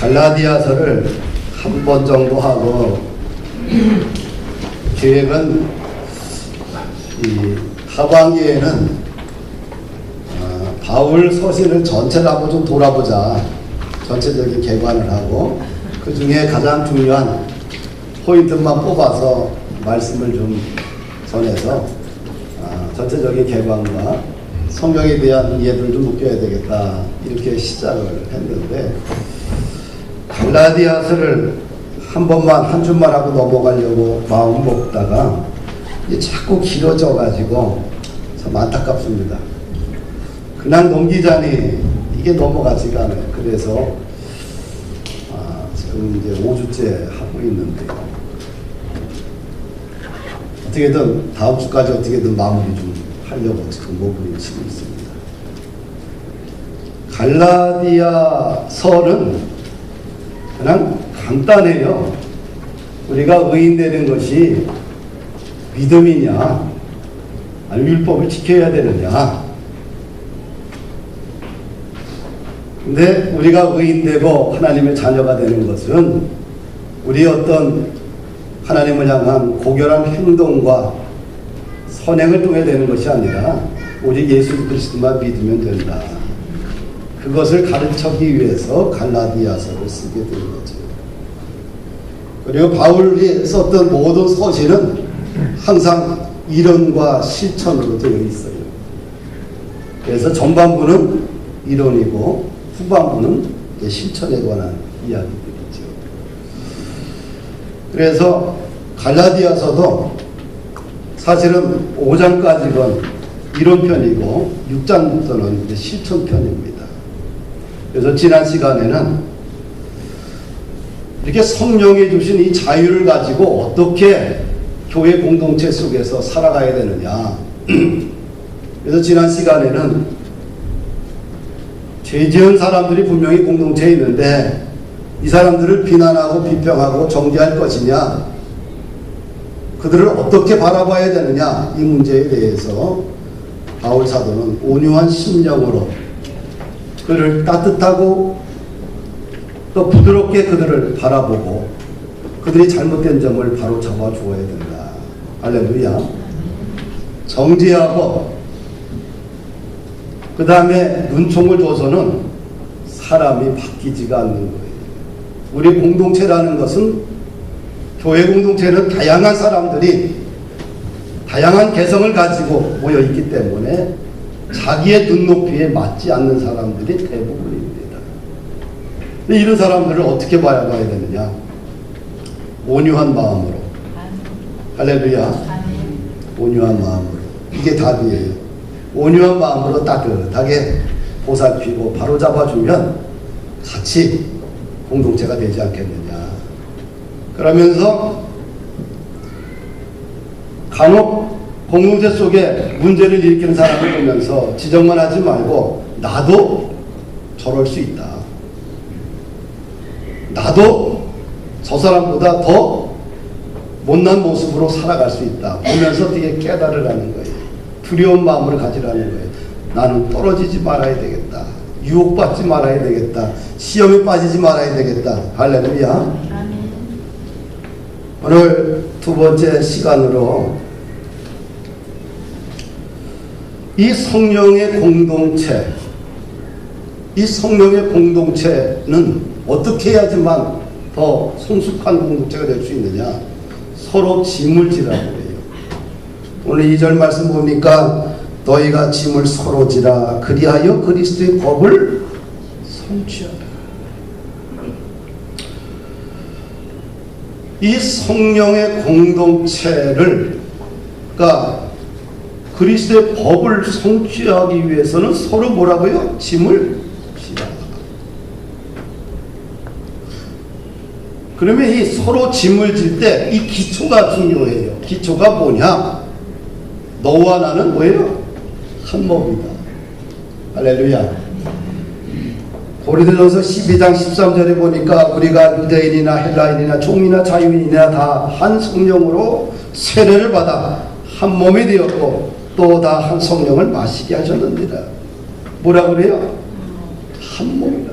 갈라디아서를 한 번 정도 하고 계획은 이 하반기에는 바울 서신을 전체를 한번 좀 돌아보자. 전체적인 개관을 하고 그 중에 가장 중요한 포인트만 뽑아서 말씀을 좀 전해서 전체적인 개관과 성경에 대한 이해를 좀 묶여야 되겠다, 이렇게 시작을 했는데, 갈라디아서를 한 번만 한 줄만 하고 넘어가려고 마음 먹다가 자꾸 길어져 가지고 참 안타깝습니다. 그냥 넘기자니 이게 넘어가지가 않아요. 그래서 지금 이제 5주째 하고 있는데요. 어떻게든 다음 주까지 어떻게든 마무리 좀 하려고 지금 몸부림치고 있습니다. 갈라디아서는 그냥 간단해요. 우리가 의인되는 것이 믿음이냐, 아니면 율법을 지켜야 되느냐. 근데 우리가 의인되고 하나님의 자녀가 되는 것은 우리 어떤 하나님을 향한 고결한 행동과 선행을 통해 되는 것이 아니라 오직 예수 그리스도만 믿으면 된다. 그것을 가르치기 위해서 갈라디아서를 쓰게 된 거죠. 그리고 바울이 썼던 모든 서신은 항상 이론과 실천으로 되어 있어요. 그래서 전반부는 이론이고 후반부는 실천에 관한 이야기들이죠. 그래서 갈라디아서도 사실은 5장까지는 이론편이고 6장부터는 실천편입니다. 그래서 지난 시간에는 이렇게 성령이 주신 이 자유를 가지고 어떻게 교회 공동체 속에서 살아가야 되느냐. 그래서 지난 시간에는 죄 지은 사람들이 분명히 공동체에 있는데 이 사람들을 비난하고 비평하고 정죄할 것이냐, 그들을 어떻게 바라봐야 되느냐, 이 문제에 대해서 바울 사도는 온유한 심령으로 그를 따뜻하고 또 부드럽게 그들을 바라보고 그들이 잘못된 점을 바로 잡아 주어야 된다. 할렐루야. 정죄하고 그 다음에 눈총을 줘서는 사람이 바뀌지가 않는 거예요. 우리 공동체라는 것은, 교회 공동체는 다양한 사람들이 다양한 개성을 가지고 모여 있기 때문에 자기의 눈높이에 맞지 않는 사람들이 대부분입니다. 근데 이런 사람들을 어떻게 바라봐야 되느냐? 온유한 마음으로. 할렐루야. 온유한 마음으로. 이게 답이에요. 온유한 마음으로 따뜻하게 보살피고 바로 잡아주면 같이 공동체가 되지 않겠느냐. 그러면서 간혹 공동체 속에 문제를 일으키는 사람을 보면서 지적만 하지 말고 나도 저럴 수 있다. 나도 저 사람보다 더 못난 모습으로 살아갈 수 있다. 보면서 되게 깨달으라는 거예요. 두려운 마음을 가지라는 거예요. 나는 떨어지지 말아야 되겠다. 유혹받지 말아야 되겠다. 시험에 빠지지 말아야 되겠다. 할렐루야. 오늘 두 번째 시간으로 이 성령의 공동체, 이 성령의 공동체는 어떻게 해야지만 더 성숙한 공동체가 될 수 있느냐? 서로 짐을 지라고 해요. 오늘 2절 말씀 보니까 너희가 짐을 서로 지라 그리하여 그리스도의 법을 성취하라. 이 성령의 공동체를, 그러니까 그리스도의 법을 성취하기 위해서는 서로 뭐라고요? 짐을 지라. 그러면 이 서로 짐을 질 때 이 기초가 중요해요. 기초가 뭐냐? 너와 나는 뭐예요? 한 몸이다. 할렐루야. 고린도전서 12장 13절에 보니까 우리가 유대인이나 헬라인이나 종이나 자유인이나 다 한 성령으로 세례를 받아 한 몸이 되었고 또 다 한 성령을 마시게 하셨느니라. 뭐라 그래요? 한 몸이라.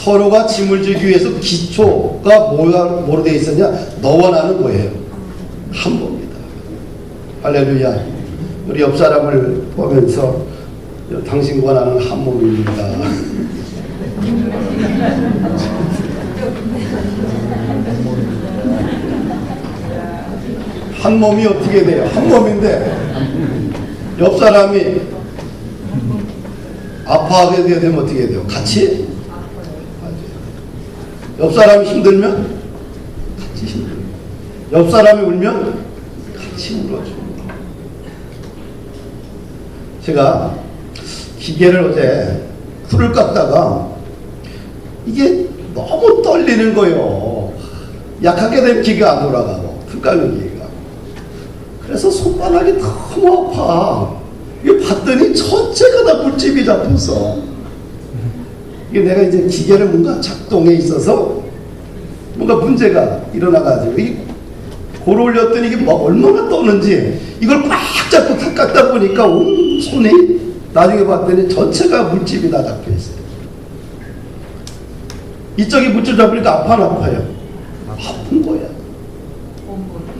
서로가 짐을 지기 위해서 기초가 뭐로 되어 있었냐? 너와 나는 뭐예요? 한 몸이다. 할렐루야. 우리 옆 사람을 보면서 당신과 나는 한 몸입니다. 한 몸이 어떻게 돼요? 한 몸인데 옆 사람이 아파하게 되면 어떻게 돼요? 같이? 옆 사람이 힘들면 같이 힘들고, 옆 사람이 울면 같이 울어주고. 제가 기계를 어제 풀을 깎다가 이게 너무 떨리는 거예요. 약하게 되면 기계가 안 돌아가고, 풀 깎는 기계가. 그래서 손바닥이 너무 아파. 이게 봤더니 전체가 다 물집이 잡혔어. 이게 내가 이제 기계를 뭔가 작동에 있어서 뭔가 문제가 일어나가지고 이 골 올렸더니 이게 뭐 얼마나 떠는지 이걸 꽉 잡고 탁 깎다 보니까 온 손이 나중에 봤더니 전체가 물집이 다 잡혀있어요. 이쪽이 물집 잡으니까 아파요. 아픈 거야.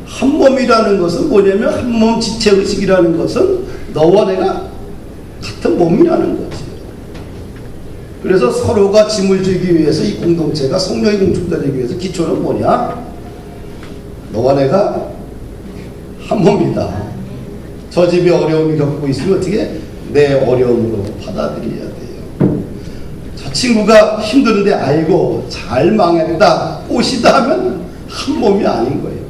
한 몸이라는 것은 뭐냐면 한 몸 지체의식이라는 것은 너와 내가 같은 몸이라는 거지. 그래서 서로가 짐을 지기 위해서 이 공동체가 성령이 공축되기 위해서 기초는 뭐냐? 너와 내가 한 몸이다. 저 집이 어려움이 겪고 있으면 어떻게? 내 어려움으로 받아들여야 돼요. 저 친구가 힘드는데 아이고 잘 망했다 꽃이다 하면 한 몸이 아닌 거예요.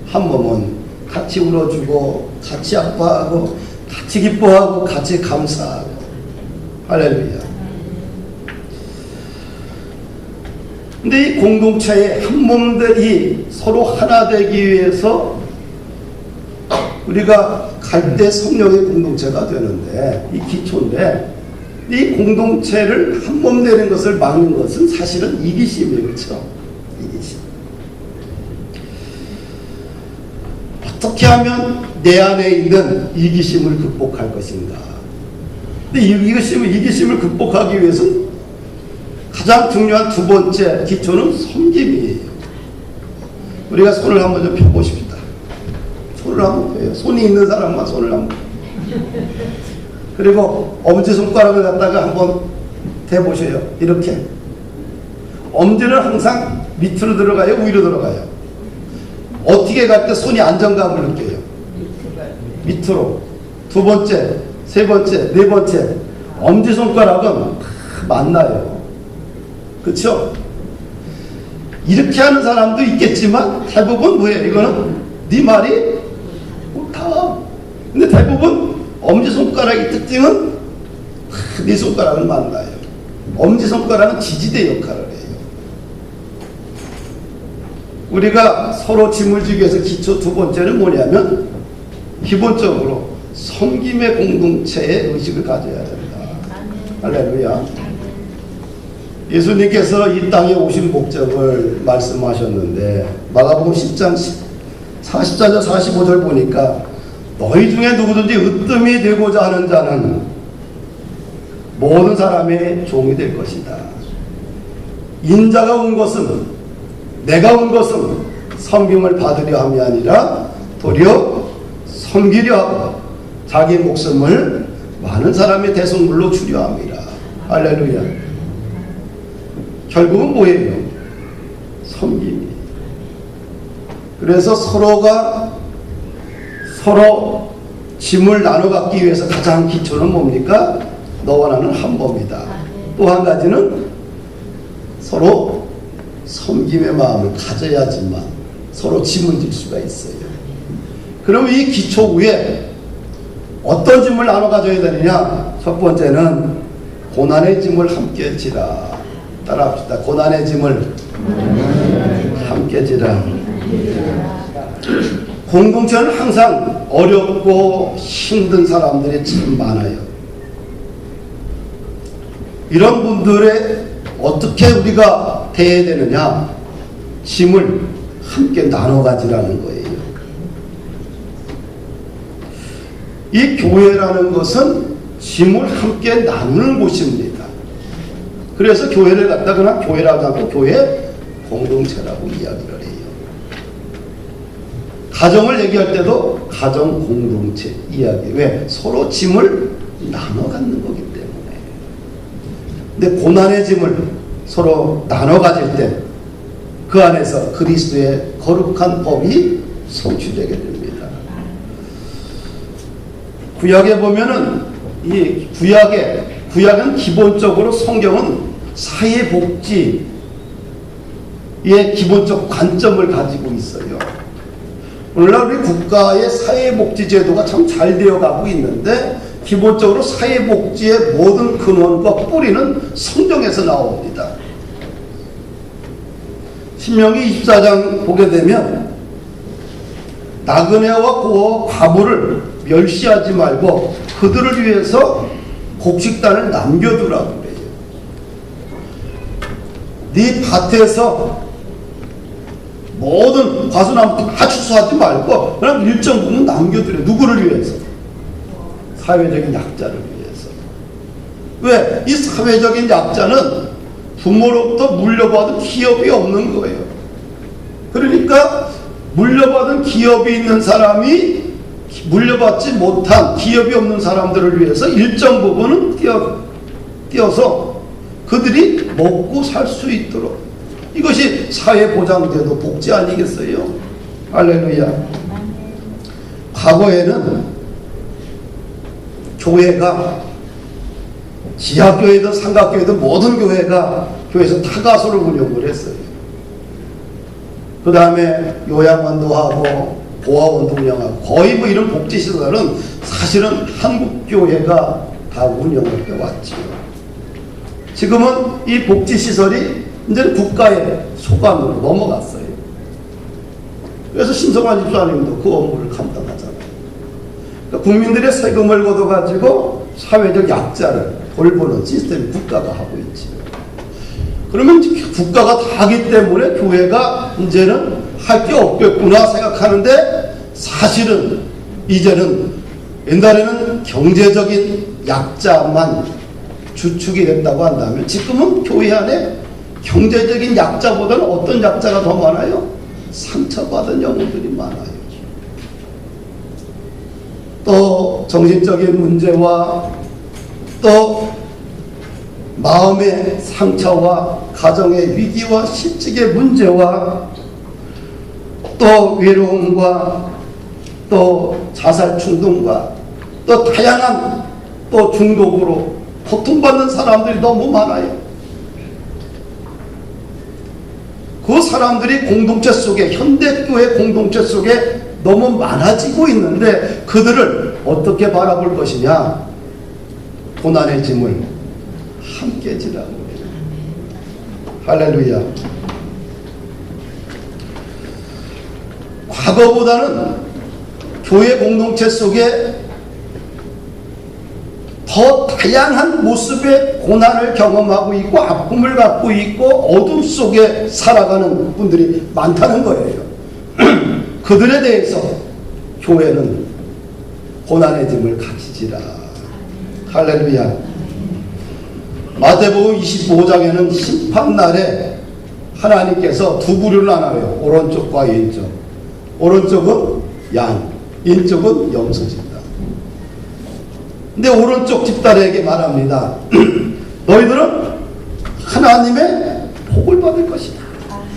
한 몸은 같이 울어주고 같이 아파하고 같이 기뻐하고 같이 감사하고. 할렐루야. 근데 이 공동체의 한 몸들이 서로 하나 되기 위해서 우리가 갈 때 성령의 공동체가 되는데 이 기초인데 이 공동체를 한 몸 되는 것을 막는 것은 사실은 이기심이에요. 그렇죠? 이기심. 어떻게 하면 내 안에 있는 이기심을 극복할 것인가? 근데 이기심을 극복하기 위해서는 가장 중요한 두 번째 기초는 섬김이에요. 우리가 손을 한번 좀 펴보십시다. 손을 한번 펴요. 손이 있는 사람만 손을 한번 펴요. 그리고 엄지손가락을 갖다가 한번 대보셔요. 이렇게. 엄지는 항상 밑으로 들어가요? 위로 들어가요? 어떻게 갈 때 손이 안정감을 느껴요? 밑으로. 두 번째, 세 번째, 네 번째. 엄지손가락은 만나요. 그렇죠? 이렇게 하는 사람도 있겠지만 대부분 뭐예요? 이거는 네 말이 옳다. 근데 대부분 엄지손가락의 특징은 네 손가락을 만나요. 엄지손가락은 지지대 역할을 해요. 우리가 서로 짐을 지기 위해서 기초 두 번째는 뭐냐면 기본적으로 섬김의 공동체의 의식을 가져야 된다. 할렐루야. 예수님께서 이 땅에 오신 목적을 말씀하셨는데 마가복음 10장 44절 45절 보니까 너희 중에 누구든지 으뜸이 되고자 하는 자는 모든 사람의 종이 될 것이다. 인자가 온 것은 내가 온 것은 섬김을 받으려 함이 아니라 도리어 섬기려 하고 자기 목숨을 많은 사람의 대속물로 주려 함이라. 할렐루야. 결국은 뭐예요? 섬김이. 그래서 서로가 서로 짐을 나눠 갖기 위해서 가장 기초는 뭡니까? 너와 나는 한 몸이다. 또 한 가지는 서로 섬김의 마음을 가져야지만 서로 짐을 질 수가 있어요. 그럼 이 기초 위에 어떤 짐을 나눠 가져야 되느냐? 첫 번째는 고난의 짐을 함께 지라. 따라합시다. 고난의 짐을 함께 지라. 공동체는 항상 어렵고 힘든 사람들이 참 많아요. 이런 분들의 어떻게 우리가 대해야 되느냐? 짐을 함께 나눠 가지라는 거예요. 이 교회라는 것은 짐을 함께 나누는 곳입니다. 그래서 교회를 갖다가 교회라고 하고 교회 공동체라고 이야기를 해요. 가정을 얘기할 때도 가정 공동체 이야기. 왜? 서로 짐을 나눠 갖는 거기 때문에. 근데 고난의 짐을 서로 나눠 가질 때 그 안에서 그리스도의 거룩한 법이 성취되게 됩니다. 구약에 보면은 이 구약은 기본적으로 성경은 사회복지의 기본적 관점을 가지고 있어요. 오늘날 우리 국가의 사회복지제도가 참 잘 되어가고 있는데 기본적으로 사회복지의 모든 근원과 뿌리는 성경에서 나옵니다. 신명기 24장 보게 되면 나그네와 고아와 과부를 멸시하지 말고 그들을 위해서 곡식단을 남겨두라고 그래요. 네 밭에서 모든 과수나무 다 추수하지 말고 그냥 일정 부분 남겨두래. 누구를 위해서? 사회적인 약자를 위해서. 왜? 이 사회적인 약자는 부모로부터 물려받은 기업이 없는 거예요. 그러니까 물려받은 기업이 있는 사람이 물려받지 못한 기업이 없는 사람들을 위해서 일정 부분은 띄어서 그들이 먹고 살 수 있도록, 이것이 사회보장제도 복지 아니겠어요? 할렐루야. 과거에는 교회가 지하교회든 삼각교회든 모든 교회에서 타가소를 운영을 했어요. 그 다음에 요양원도 하고 보아원도 운영하고 거의 뭐 이런 복지시설은 사실은 한국교회가 다 운영을 해왔지요. 지금은 이 복지시설이 이제 국가의 소관으로 넘어갔어요. 그래서 신성환 집사님도 그 업무를 감당하잖아요. 그러니까 국민들의 세금을 걷어가지고 사회적 약자를 돌보는 시스템이 국가가 하고 있지. 그러면 국가가 다 하기 때문에 교회가 이제는 할 게 없겠구나 생각하는데, 사실은 이제는 옛날에는 경제적인 약자만 주축이 된다고 한다면 지금은 교회 안에 경제적인 약자보다는 어떤 약자가 더 많아요? 상처받은 영혼들이 많아요. 또 정신적인 문제와 또 마음의 상처와 가정의 위기와 실직의 문제와 또 외로움과 또 자살 충동과 또 다양한 또 중독으로 고통받는 사람들이 너무 많아요. 그 사람들이 공동체 속에, 현대교회 공동체 속에 너무 많아지고 있는데 그들을 어떻게 바라볼 것이냐? 고난의 짐을 함께 지라고 해요. 할렐루야. 과거보다는 교회 공동체 속에 더 다양한 모습의 고난을 경험하고 있고 아픔을 갖고 있고 어둠 속에 살아가는 분들이 많다는 거예요. 그들에 대해서 교회는 고난의 짐을 가지지라. 할렐루야. 마태복음 25장에는 심판날에 하나님께서 두 부류를 나눠요. 오른쪽과 왼쪽. 오른쪽은 양, 왼쪽은 염소 집단. 근데 오른쪽 집단에게 말합니다. 너희들은 하나님의 복을 받을 것이다.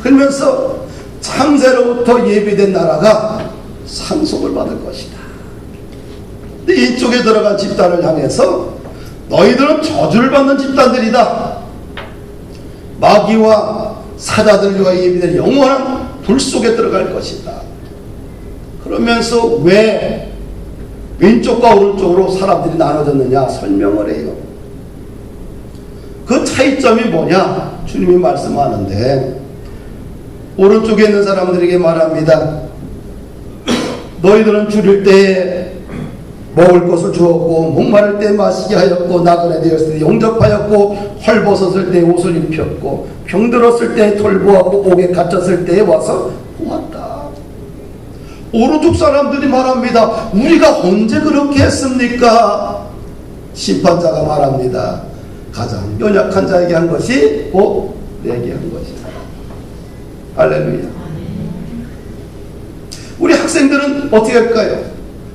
그러면서 창세로부터 예비된 나라가 상속을 받을 것이다. 근데 이쪽에 들어간 집단을 향해서 너희들은 저주를 받는 집단들이다. 마귀와 사자들과 예비된 영원한 불 속에 들어갈 것이다. 그러면서 왜 왼쪽과 오른쪽으로 사람들이 나눠졌느냐 설명을 해요. 그 차이점이 뭐냐? 주님이 말씀하는데 오른쪽에 있는 사람들에게 말합니다. 너희들은 줄일 때에 먹을 것을 주었고 목마를 때 마시게 하였고 나그네 되었을 때 영접하였고 헐벗었을 때 옷을 입혔고 병들었을 때 돌보았고 옥에 갇혔을 때에 와서 보았다. 오른쪽 사람들이 말합니다. 우리가 언제 그렇게 했습니까? 심판자가 말합니다. 가장 연약한 자에게 한 것이 곧 내게 한 것이다. 할렐루야. 우리 학생들은 어떻게 할까요?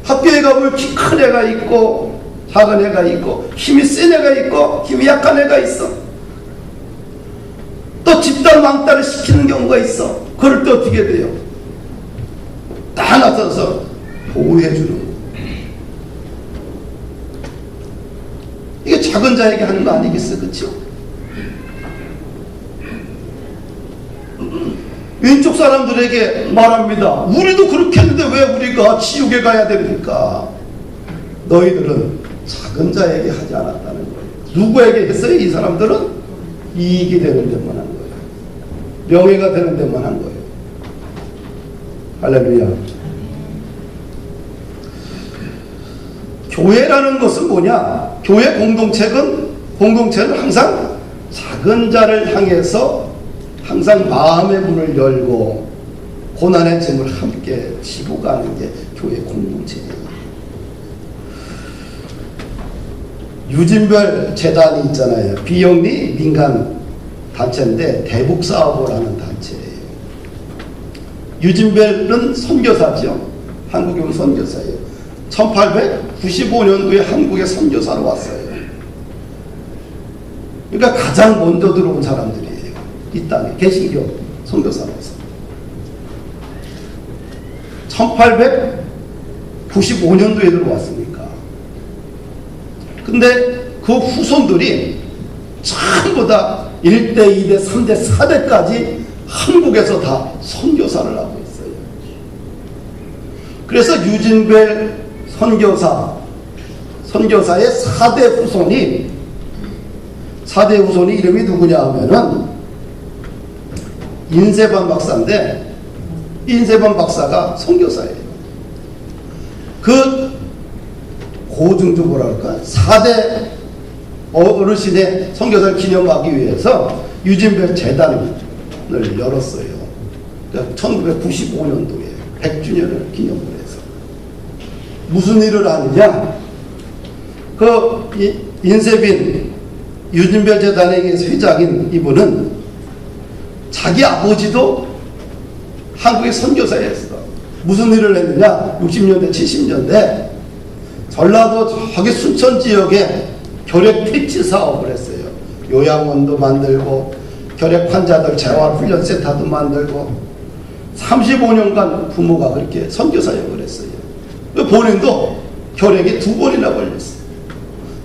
학교에 가보면 키 큰 애가 있고 작은 애가 있고 힘이 센 애가 있고 힘이 약한 애가 있어. 또 집단 왕따를 시키는 경우가 있어. 그럴 때 어떻게 돼요? 다 나서서 보호해 주는 거. 이게 작은 자에게 하는 거 아니겠어, 그렇죠? 왼쪽 사람들에게 말합니다. 우리도 그렇게 했는데 왜 우리가 지옥에 가야 됩니까? 너희들은 작은 자에게 하지 않았다는 거예요. 누구에게 했어요? 이 사람들은 이익이 되는 데만 한 거예요. 명예가 되는 데만 한 거예요. 할렐루야. 교회라는 것은 뭐냐? 교회 공동체는 항상 작은 자를 향해서 항상 마음의 문을 열고 고난의 짐을 함께 지고 가는 게 교회 공동체예요. 유진별 재단이 있잖아요. 비영리 민간 단체인데 대북사업을 하는 단체예요. 유진별은 선교사죠. 한국에 온 선교사예요. 1895년도에 한국에 선교사로 왔어요. 그러니까 가장 먼저 들어온 사람들이에요. 이 땅에 개신교 선교사로서 1895년도에 들어왔으니까. 근데 그 후손들이 전부 다 1대, 2대, 3대, 4대까지 한국에서 다 선교사를 하고 있어요. 그래서 유진벨 선교사의 4대 후손이 이름이 누구냐 하면은 인세반 박사인데, 인세반 박사가 선교사예요. 그 고증조 뭐랄까 4대 어르신의 선교사를 기념하기 위해서 유진별 재단을 열었어요. 그러니까 1995년도에 100주년을 기념을 해서 무슨 일을 하느냐? 그 인세빈 유진별 재단의 회장인 이분은 자기 아버지도 한국의 선교사였어. 무슨 일을 했느냐? 60년대 70년대 전라도 저기 순천 지역에 결핵 퇴치 사업을 했어요. 요양원도 만들고 결핵 환자들 재활훈련센터도 만들고 35년간 부모가 그렇게 선교사역을 했어요. 본인도 결핵이 2번이나 걸렸어요.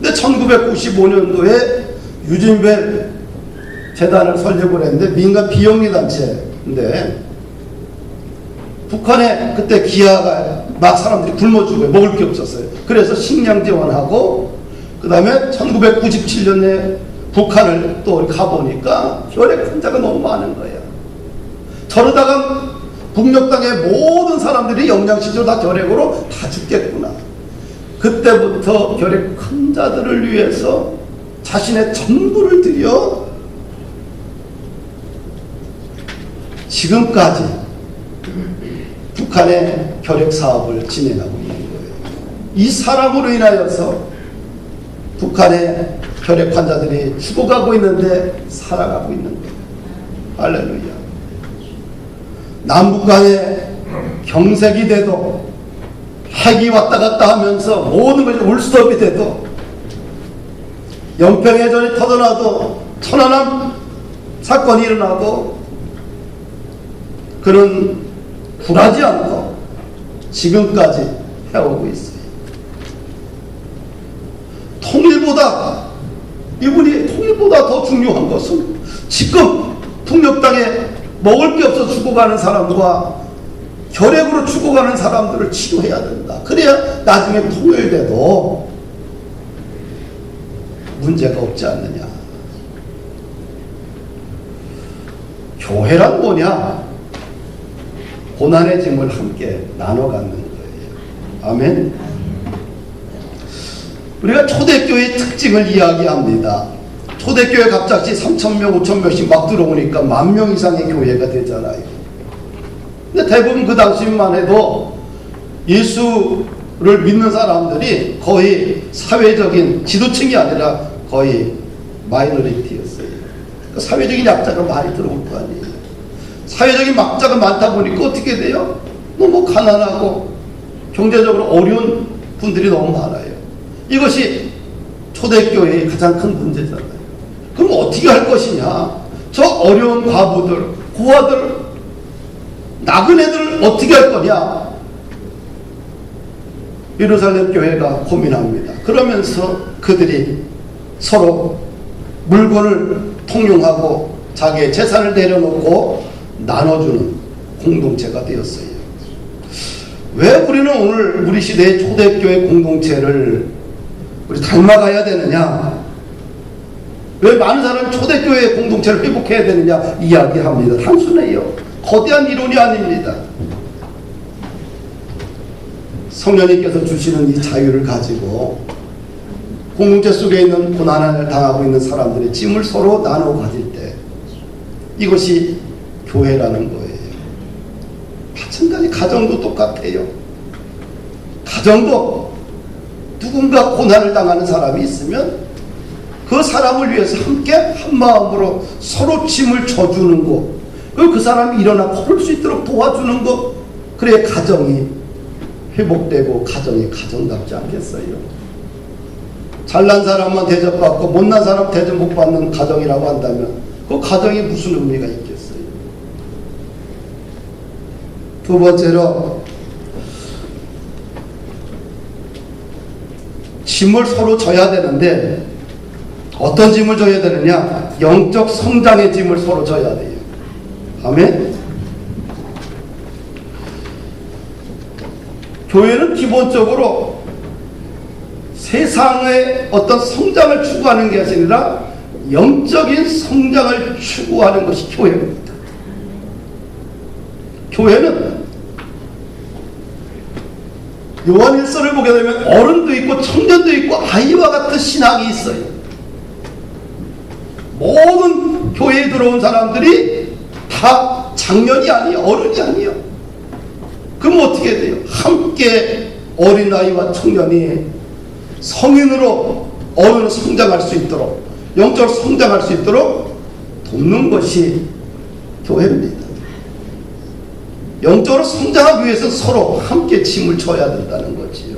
근데 1995년도에 유진벨 재단을 설립을 했는데 민간 비영리 단체인데 북한에 그때 기아가 막 사람들이 굶어 죽어요. 먹을 게 없었어요. 그래서 식량 지원하고 그 다음에 1997년에 북한을 또 가보니까 결핵 환자가 너무 많은 거예요. 저러다가 북녘 땅의 모든 사람들이 영양실조 다 결핵으로 다 죽겠구나. 그때부터 결핵 환자들을 위해서 자신의 전부를 들여 지금까지 북한의 결핵 사업을 진행하고 있는 거예요. 이 사람으로 인하여서 북한의 결핵 환자들이 죽어가고 있는데 살아가고 있는 거예요. 할렐루야. 남북간에 경색이 돼도 핵이 왔다 갔다 하면서 모든 것이 올스톱이 돼도 연평해전이 터져나도 천안함 사건이 일어나도 그는 굴하지 않고 지금까지 해오고 있어요. 통일보다 더 중요한 것은 지금 북녘 땅에 먹을 게 없어 죽어가는 사람과 결핵으로 죽어가는 사람들을 치료해야 된다. 그래야 나중에 통일돼도 문제가 없지 않느냐. 교회란 뭐냐? 고난의 짐을 함께 나눠 갖는 거예요. 아멘. 우리가 초대교회의 특징을 이야기합니다. 초대교회 갑자기 3,000명, 5,000명씩 막 들어오니까 10,000명 이상의 교회가 되잖아요. 근데 대부분 그 당시만 해도 예수를 믿는 사람들이 거의 사회적인 지도층이 아니라 거의 마이너리티였어요. 그러니까 사회적인 약자가 많이 들어올 거 아니에요. 사회적인 약자가 많다 보니까 어떻게 돼요? 너무 가난하고 경제적으로 어려운 분들이 너무 많아요. 이것이 초대교회의 가장 큰 문제잖아요. 그럼 어떻게 할 것이냐? 저 어려운 과부들, 고아들, 나그네들을 어떻게 할 거냐? 예루살렘 교회가 고민합니다. 그러면서 그들이 서로 물건을 통용하고 자기의 재산을 내려놓고 나눠주는 공동체가 되었어요. 왜 우리는 오늘 우리 시대의 초대교회 공동체를 우리 닮아가야 되느냐? 왜 많은 사람이 초대교회 공동체를 회복해야 되느냐 이야기합니다. 단순해요. 거대한 이론이 아닙니다. 성령님께서 주시는 이 자유를 가지고 공동체 속에 있는 고난을 당하고 있는 사람들의 짐을 서로 나눠 가질 때 이것이 교회라는 거예요. 마찬가지 가정도 똑같아요. 가정도 누군가 고난을 당하는 사람이 있으면 그 사람을 위해서 함께 한마음으로 서로 짐을 져주는 것, 그리고 그 사람이 일어나 걸을 수 있도록 도와주는 것, 그래야 가정이 회복되고 가정이 가정답지 않겠어요? 잘난 사람만 대접받고 못난 사람 대접 못 받는 가정이라고 한다면 그 가정이 무슨 의미가 있겠어요? 두 번째로 짐을 서로 져야 되는데 어떤 짐을 져야 되느냐? 영적 성장의 짐을 서로 져야 돼요. 아멘? 교회는 기본적으로 세상의 어떤 성장을 추구하는 것이 아니라 영적인 성장을 추구하는 것이 교회입니다. 교회는 요한일서를 보게 되면 어른도 있고 청년도 있고 아이와 같은 신앙이 있어요. 모든 교회에 들어온 사람들이 다 장년이 아니에요. 어른이 아니에요. 그럼 어떻게 돼요? 함께 어린아이와 청년이 성인으로 어른으로 성장할 수 있도록, 영적으로 성장할 수 있도록 돕는 것이 교회입니다. 영적으로 성장하기 위해서 서로 함께 짐을 져야 된다는 거지요.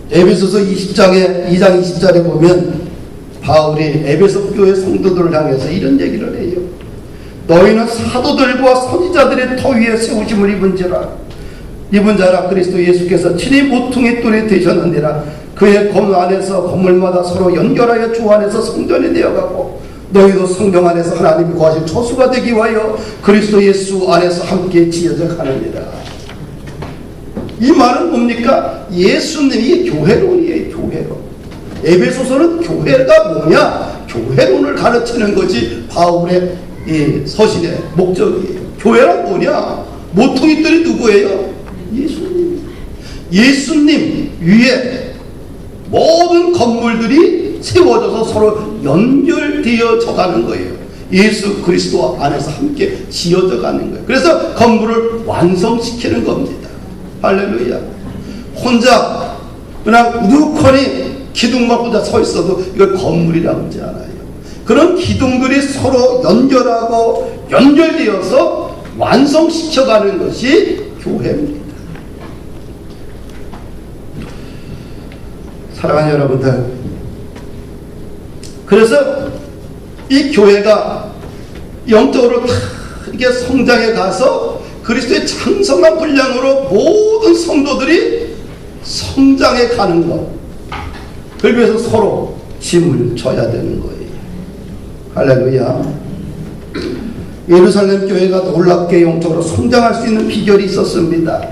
에베소서 2장 20절에 보면 바울이 에베소 교회 성도들을 향해서 이런 얘기를 해요. 너희는 사도들과 선지자들의 터 위에 세우심을 입은 자라 그리스도 예수께서 친히 모퉁이 돌이 되셨느니라. 그의 건물 안에서 건물마다 서로 연결하여 주 안에서 성전이 되어가고 너희도 성령 안에서 하나님이 거하신 초수가 되기 위하여 그리스도 예수 안에서 함께 지어져 가느니라. 이 말은 뭡니까? 예수님이 교회론이에요. 교회론. 에베소서는 교회가 뭐냐? 교회론을 가르치는 것이 바울의 이 서신의 목적이에요. 교회란 뭐냐? 모퉁이들이 누구예요? 예수님. 예수님 위에 모든 건물들이 세워져서 서로 연결되어져 가는 거예요. 예수 그리스도 안에서 함께 지어져 가는 거예요. 그래서 건물을 완성시키는 겁니다. 할렐루야. 혼자 그냥 우두커니 기둥만 혼자 서 있어도 이걸 건물이라고 하지 않아요. 그런 기둥들이 서로 연결하고 연결되어서 완성시켜가는 것이 교회입니다. 사랑하는 여러분들, 그래서 이 교회가 영적으로 이렇게 성장해 가서 그리스도의 장성한 분량으로 모든 성도들이 성장해 가는 것, 그걸 위해서 서로 짐을 져야 되는 거예요. 할렐루야. 예루살렘 교회가 놀랍게 영적으로 성장할 수 있는 비결이 있었습니다.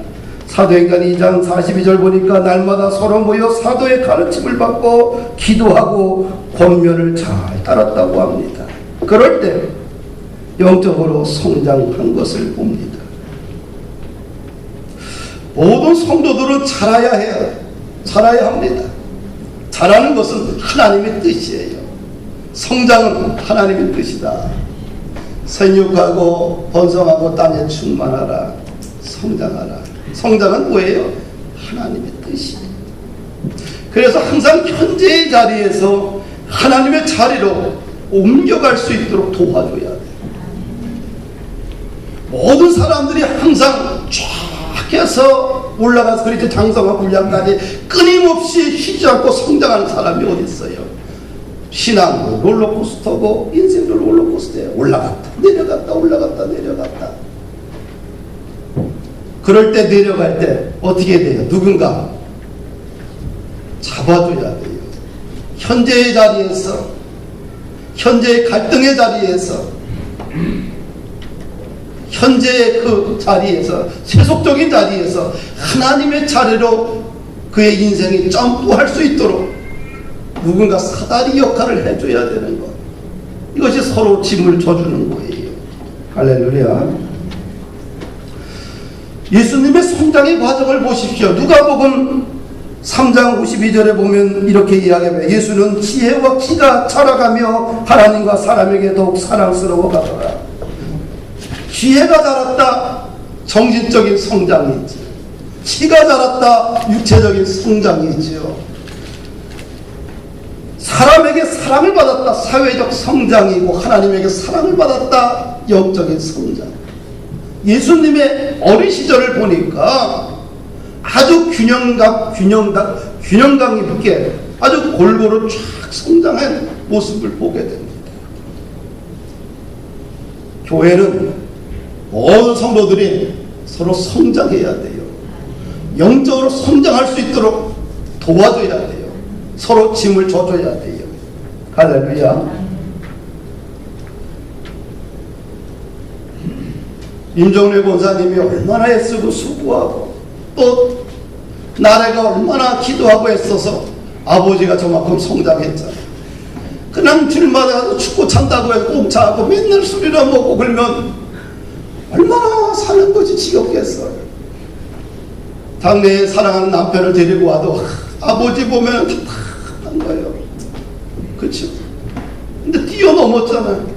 사도행전 2장 42절 보니까 날마다 서로 모여 사도의 가르침을 받고 기도하고 권면을 잘 따랐다고 합니다. 그럴 때 영적으로 성장한 것을 봅니다. 모든 성도들은 자라야 해요. 자라야 합니다. 자라는 것은 하나님의 뜻이에요. 성장은 하나님의 뜻이다. 생육하고 번성하고 땅에 충만하라. 성장하라. 성장은 뭐예요? 하나님의 뜻이에요. 그래서 항상 현재의 자리에서 하나님의 자리로 옮겨갈 수 있도록 도와줘야 돼. 모든 사람들이 항상 쫙 해서 올라가서 그리스도 장성한 분량까지 끊임없이 쉬지 않고 성장하는 사람이 어디 있어요? 신앙도 롤러코스터고 인생도 롤러코스터에 올라갔다 내려갔다 올라갔다 내려갔다. 그럴 때 내려갈 때 어떻게 돼요? 누군가 잡아줘야 돼요. 현재의 자리에서, 현재의 갈등의 자리에서, 현재의 그 자리에서, 세속적인 자리에서 하나님의 자리로 그의 인생이 점프할 수 있도록 누군가 사다리 역할을 해줘야 되는 것. 이것이 서로 짐을 져주는 거예요. 할렐루야. 예수님의 성장의 과정을 보십시오. 누가복음 3장 52절에 보면 이렇게 이야기합니다. 예수는 지혜와 키가 자라가며 하나님과 사람에게 더욱 사랑스러워 가더라. 지혜가 자랐다. 정신적인 성장이 있죠. 키가 자랐다. 육체적인 성장이 있죠. 사람에게 사랑을 받았다. 사회적 성장이고 하나님에게 사랑을 받았다. 영적인 성장. 예수님의 어린 시절을 보니까 아주 균형감 있게 아주 골고루 쫙 성장한 모습을 보게 됩니다. 교회는 모든 성도들이 서로 성장해야 돼요. 영적으로 성장할 수 있도록 도와줘야 돼요. 서로 짐을 져줘야 돼요. 할렐루야. 임종래 권사님이 얼마나 애쓰고 수고하고 또 나래가 얼마나 기도하고 애써서 아버지가 저만큼 성장했잖아요. 그냥 주일마다 축구 찬다고 해서 공차하고 맨날 술이나 먹고 그러면 얼마나 사는 것이 지겹겠어요. 당내에 사랑하는 남편을 데리고 와도 아버지 보면 답답한 거예요. 그렇죠? 근데 뛰어넘었잖아요.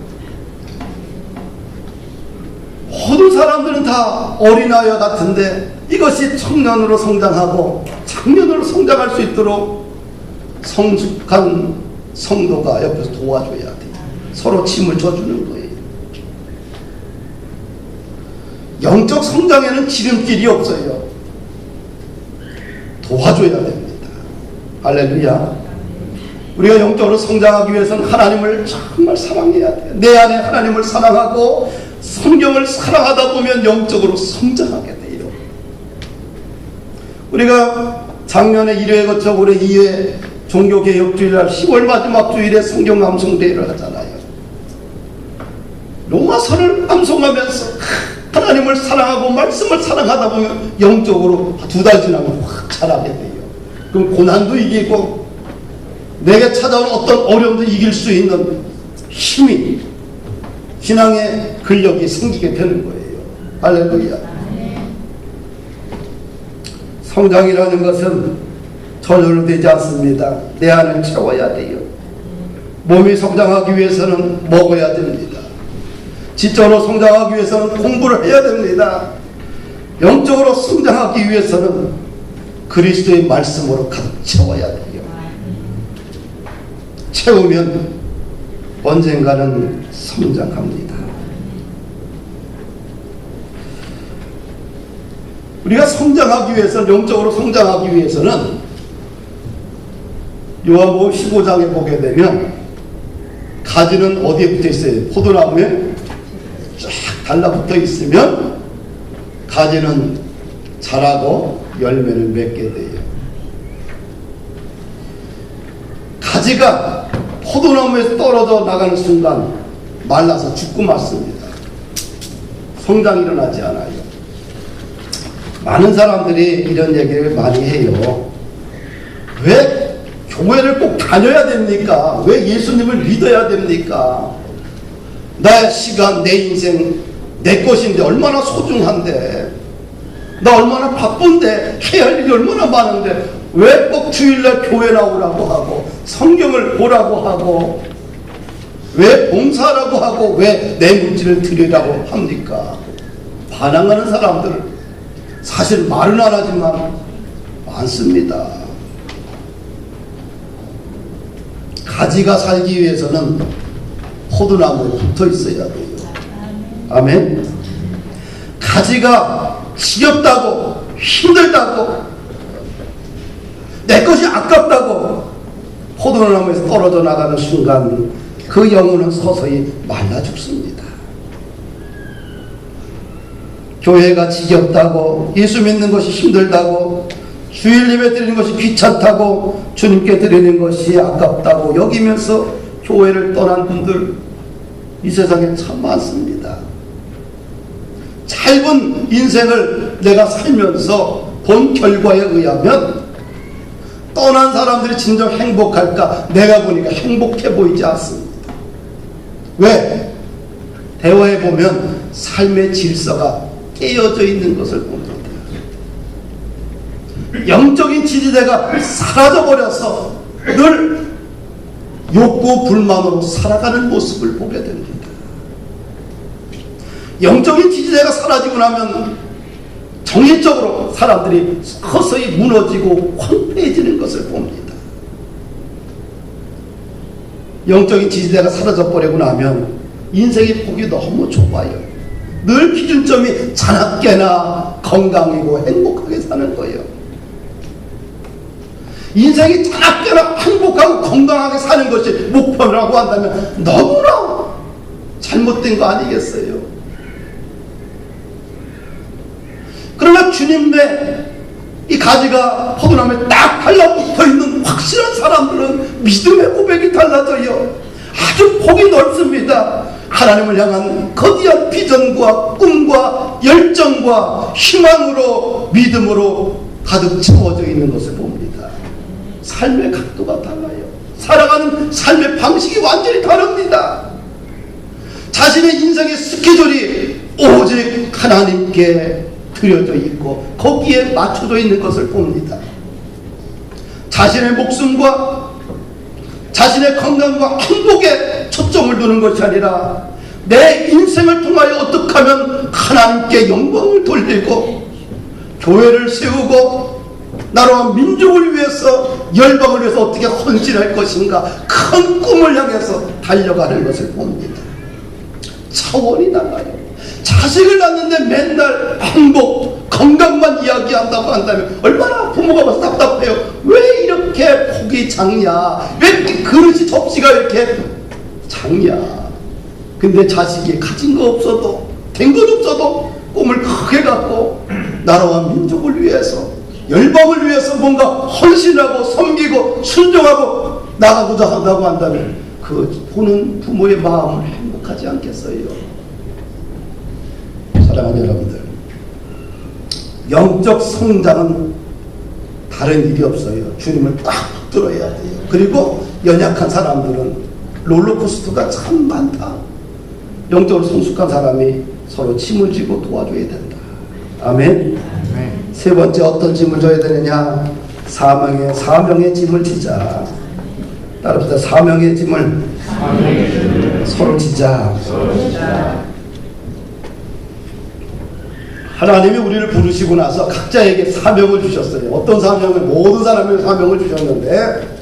모든 사람들은 다 어린아이와 같은데 이것이 청년으로 성장하고 장년으로 성장할 수 있도록 성숙한 성도가 옆에서 도와줘야 돼요. 서로 짐을 져주는 거예요. 영적 성장에는 지름길이 없어요. 도와줘야 됩니다. 할렐루야. 우리가 영적으로 성장하기 위해서는 하나님을 정말 사랑해야 돼요. 내 안에 하나님을 사랑하고 성경을 사랑하다 보면 영적으로 성장하게 돼요. 우리가 작년에 1회 거쳐 올해 2회 종교개혁주일날 10월 마지막 주일에 성경 암송대회를 하잖아요. 로마서를 암송하면서 하나님을 사랑하고 말씀을 사랑하다 보면 영적으로 2달 지나면 확 자라게 돼요. 그럼 고난도 이기고 내게 찾아온 어떤 어려움도 이길 수 있는 힘이, 신앙의 근력이 생기게 되는 거예요. 할렐루야. 성장이라는 것은 저절로 되지 않습니다. 내 안을 채워야 돼요. 몸이 성장하기 위해서는 먹어야 됩니다. 지적으로 성장하기 위해서는 공부를 해야 됩니다. 영적으로 성장하기 위해서는 그리스도의 말씀으로 가득 채워야 돼요. 채우면 언젠가는 성장합니다. 우리가 성장하기 위해서, 영적으로 성장하기 위해서는 요한복음 15장에 보게 되면 가지는 어디에 붙어 있어요? 포도나무에 쫙 달라붙어 있으면 가지는 자라고 열매를 맺게 돼요. 가지가 포도나무에서 떨어져 나가는 순간 말라서 죽고 말습니다. 성장이 일어나지 않아요. 많은 사람들이 이런 얘기를 많이 해요. 왜 교회를 꼭 다녀야 됩니까? 왜 예수님을 믿어야 됩니까? 나의 시간, 내 인생, 내 것인데 얼마나 소중한데, 나 얼마나 바쁜데, 해야 할 일이 얼마나 많은데 왜 꼭 주일날 교회 나오라고 하고 성경을 보라고 하고 왜 봉사라고 하고 왜 내 물질을 드리라고 합니까? 반항하는 사람들 사실 말은 안 하지만 많습니다. 가지가 살기 위해서는 포도나무에 붙어 있어야 돼요. 아멘. 가지가 지겹다고, 힘들다고, 내 것이 아깝다고 포도나무에서 떨어져 나가는 순간 그 영혼은 서서히 말라 죽습니다. 교회가 지겹다고, 예수 믿는 것이 힘들다고, 주일 예배 드리는 것이 귀찮다고, 주님께 드리는 것이 아깝다고 여기면서 교회를 떠난 분들 이 세상에 참 많습니다. 짧은 인생을 내가 살면서 본 결과에 의하면 떠난 사람들이 진정 행복할까? 내가 보니까 행복해 보이지 않습니다. 왜? 대화해 보면 삶의 질서가 깨어져 있는 것을 봅니다. 영적인 지지대가 사라져버려서 늘 욕구 불만으로 살아가는 모습을 보게 됩니다. 영적인 지지대가 사라지고 나면 정신적으로 사람들이 서서히 무너지고 황폐해지는 것을 봅니다. 영적인 지지대가 사라져버리고 나면 인생의 폭이 너무 좁아요. 늘 기준점이 자나깨나 건강이고 행복하게 사는 거예요. 인생이 자나깨나 행복하고 건강하게 사는 것이 목표라고 한다면 너무나 잘못된 거 아니겠어요? 그러나 주님의 이 가지가 포도나무에 딱 달라붙어 있는 확실한 사람들은 믿음의 고백이 달라져요. 아주 폭이 넓습니다. 하나님을 향한 거대한 비전과 꿈과 열정과 희망으로 믿음으로 가득 채워져 있는 것을 봅니다. 삶의 각도가 달라요. 살아가는 삶의 방식이 완전히 다릅니다. 자신의 인생의 스케줄이 오직 하나님께 드려져 있고 거기에 맞춰져 있는 것을 봅니다. 자신의 목숨과 자신의 건강과 행복에 초점을 두는 것이 아니라 내 인생을 통하여 어떻게 하면 하나님께 영광을 돌리고 교회를 세우고 나라와 민족을 위해서 열방을 위해서 어떻게 헌신할 것인가 큰 꿈을 향해서 달려가는 것을 봅니다. 차원이 달라요. 자식을 낳는데 맨날 행복, 건강만 이야기한다고 한다면 얼마나 부모가 봐서 답답해요. 왜 이렇게 폭이 작냐? 왜 이렇게 그릇이 접시가 이렇게 작냐? 근데 자식이 가진 거 없어도 된 것 없어도 꿈을 크게 갖고 나라와 민족을 위해서 열방을 위해서 뭔가 헌신하고 섬기고 순종하고 나가고자 한다고 한다면 그 보는 부모의 마음을 행복하지 않겠어요? 사랑하는 여러분들, 영적 성장은 다른 일이 없어요. 주님을 꽉 붙들어야 돼요. 그리고 연약한 사람들은 롤러코스터가 참 많다. 영적으로 성숙한 사람이 서로 짐을 지고 도와줘야 된다. 아멘. 세 번째 어떤 짐을 져야 되느냐? 사명의 짐을 지자. 따라합시다. 사명의 짐을 서로 지자. 하나님이 우리를 부르시고 나서 각자에게 사명을 주셨어요. 어떤 사명을? 모든 사람에게 사명을 주셨는데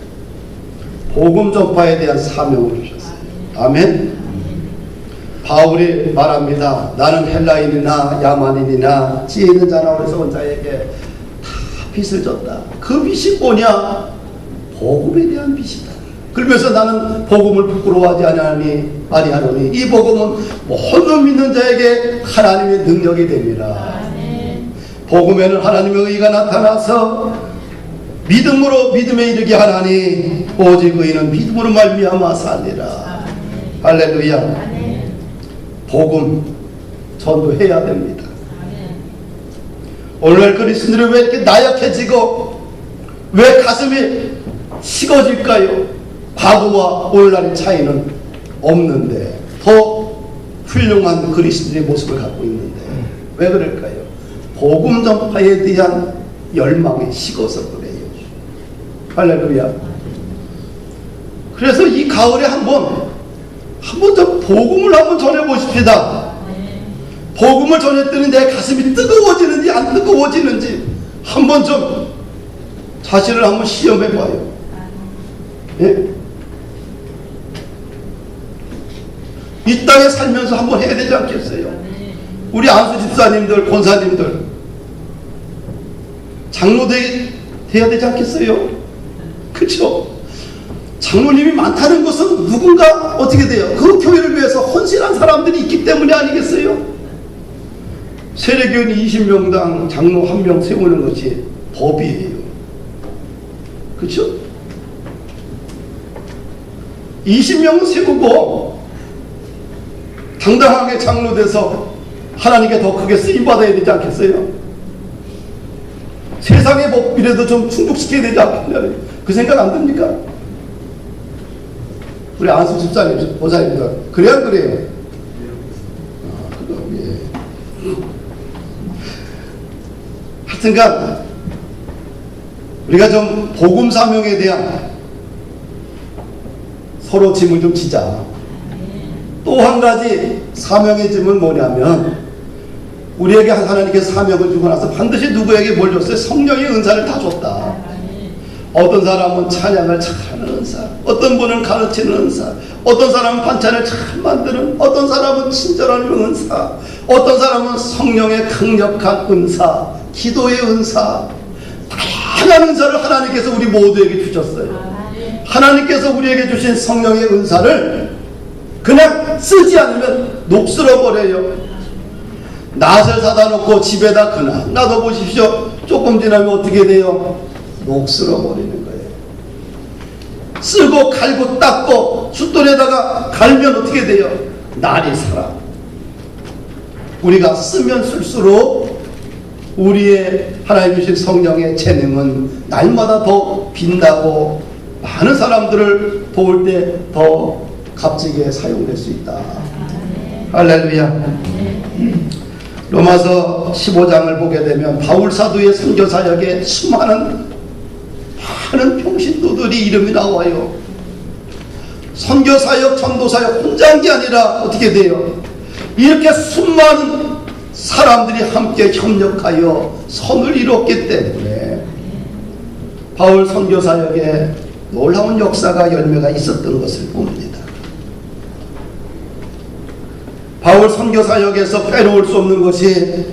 복음 전파에 대한 사명을 주셨어요. 아멘. 바울이 말합니다. 나는 헬라인이나 야만인이나 지혜 있는 자나 어리석은 자에게 다 빚을 졌다. 그 빚이 뭐냐? 복음에 대한 빚이다. 그러면서 나는 복음을 부끄러워하지 아니하노니 이 복음은 모든 믿는 자에게 하나님의 능력이 됩니다. 복음에는 하나님의 의가 나타나서 믿음으로 믿음에 이르게 하나니 오직 의인은 믿음으로 말미암아 살리라. 할렐루야. 복음 전도해야 됩니다. 오늘날 그리스도인들은 왜 이렇게 나약해지고 왜 가슴이 식어질까요? 과거와 오늘날의 차이는 없는데 더 훌륭한 그리스도인의 모습을 갖고 있는데 왜 그럴까요? 복음 전파에 대한 열망이 식어서 그래요. 할렐루야. 그래서 이 가을에 한번 더 복음을 한번 전해보십시다. 복음을 전했더니 내 가슴이 뜨거워지는지 안 뜨거워지는지 한번 좀 자신을 한번 시험해봐요. 예? 이 땅에 살면서 한번 해야 되지 않겠어요? 우리 안수 집사님들, 권사님들 장로 돼야 되지 않겠어요? 그렇죠? 장로님이 많다는 것은 누군가 어떻게 돼요? 그 교회를 위해서 헌신한 사람들이 있기 때문이 아니겠어요? 세례교인 20명당 장로 1명 세우는 것이 법이에요. 그렇죠? 20명은 세우고 당당하게 장로돼서 하나님께 더 크게 쓰임받아야 되지 않겠어요? 세상의 법이라도 좀 충족시켜야 되지 않겠냐, 그 생각 안 듭니까? 우리 안수 집사님, 보사님들 그래야 그래요? 그럼 예. 하여튼간 우리가 좀 복음 사명에 대한 서로 짐을 좀 지자. 또 한 가지 사명의 짐은 뭐냐면, 우리에게 하나님께서 사명을 주고 나서 반드시 누구에게 뭘 줬어요? 성령의 은사를 다 줬다. 어떤 사람은 찬양을 잘하는 은사, 어떤 분은 가르치는 은사, 어떤 사람은 반찬을 잘 만드는, 어떤 사람은 친절하는 은사, 어떤 사람은 성령의 강력한 은사, 기도의 은사, 다양한 은사를 하나님께서 우리 모두에게 주셨어요. 하나님께서 우리에게 주신 성령의 은사를 그냥 쓰지 않으면 녹슬어 버려요. 낫을 사다 놓고 집에다 그냥 놔둬 보십시오. 조금 지나면 어떻게 돼요? 녹슬어 버리는 거예요. 쓰고 갈고 닦고 숫돌에다가 갈면 어떻게 돼요? 날이 살아. 우리가 쓰면 쓸수록 우리의 하나님 주신 성령의 재능은 날마다 더 빛나고 많은 사람들을 도울 때 더 값지게 사용될 수 있다. 할렐루야. 로마서 15장을 보게 되면 바울 사도의 선교 사역에 수많은 많은 평신도들이 이름이 나와요. 선교 사역, 전도 사역 혼자 한 게 아니라 어떻게 돼요? 이렇게 수많은 사람들이 함께 협력하여 선을 이뤘기 때문에 바울 선교 사역에 놀라운 역사가 열매가 있었던 것을 봅니다. 바울 선교 사역에서 빼놓을 수 없는 것이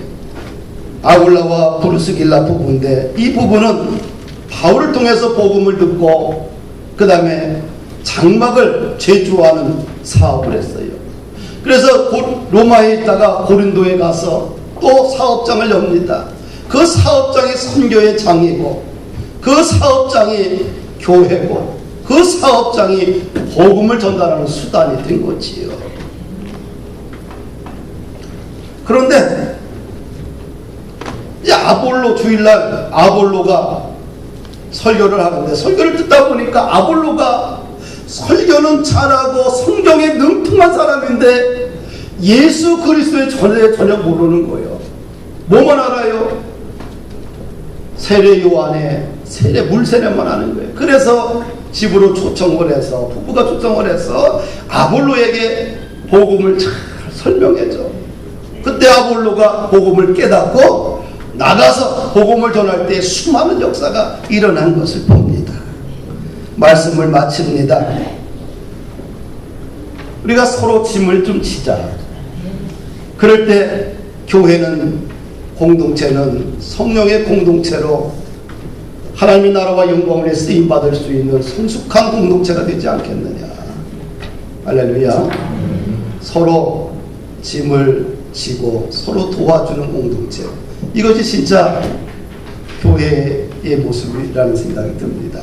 아굴라와 브루스길라 부부인데, 이 부부는 바울을 통해서 복음을 듣고 그 다음에 장막을 제조하는 사업을 했어요. 그래서 로마에 있다가 고린도에 가서 또 사업장을 엽니다. 그 사업장이 선교의 장이고, 그 사업장이 교회고, 그 사업장이 복음을 전달하는 수단이 된 거지요. 그런데 이 아볼로, 주일날 아볼로가 설교를 하는데, 설교를 듣다 보니까 아볼로가 설교는 잘하고 성경에 능통한 사람인데 예수 그리스도의 전혀 모르는 거예요. 뭐만 알아요? 세례 요한의 물 세례만 하는 거예요. 그래서 집으로 초청을 해서, 부부가 초청을 해서 아볼로에게 복음을 잘 설명해줘. 그때 아볼로가 복음을 깨닫고 나가서 복음을 전할 때 수많은 역사가 일어난 것을 봅니다. 말씀을 마칩니다. 우리가 서로 짐을 좀 지자. 그럴 때 교회는, 공동체는 성령의 공동체로 하나님의 나라와 영광을 쓰임받을 수 있는 성숙한 공동체가 되지 않겠느냐. 할렐루야. 서로 짐을 지고 서로 도와주는 공동체, 이것이 진짜 교회의 모습이라는 생각이 듭니다.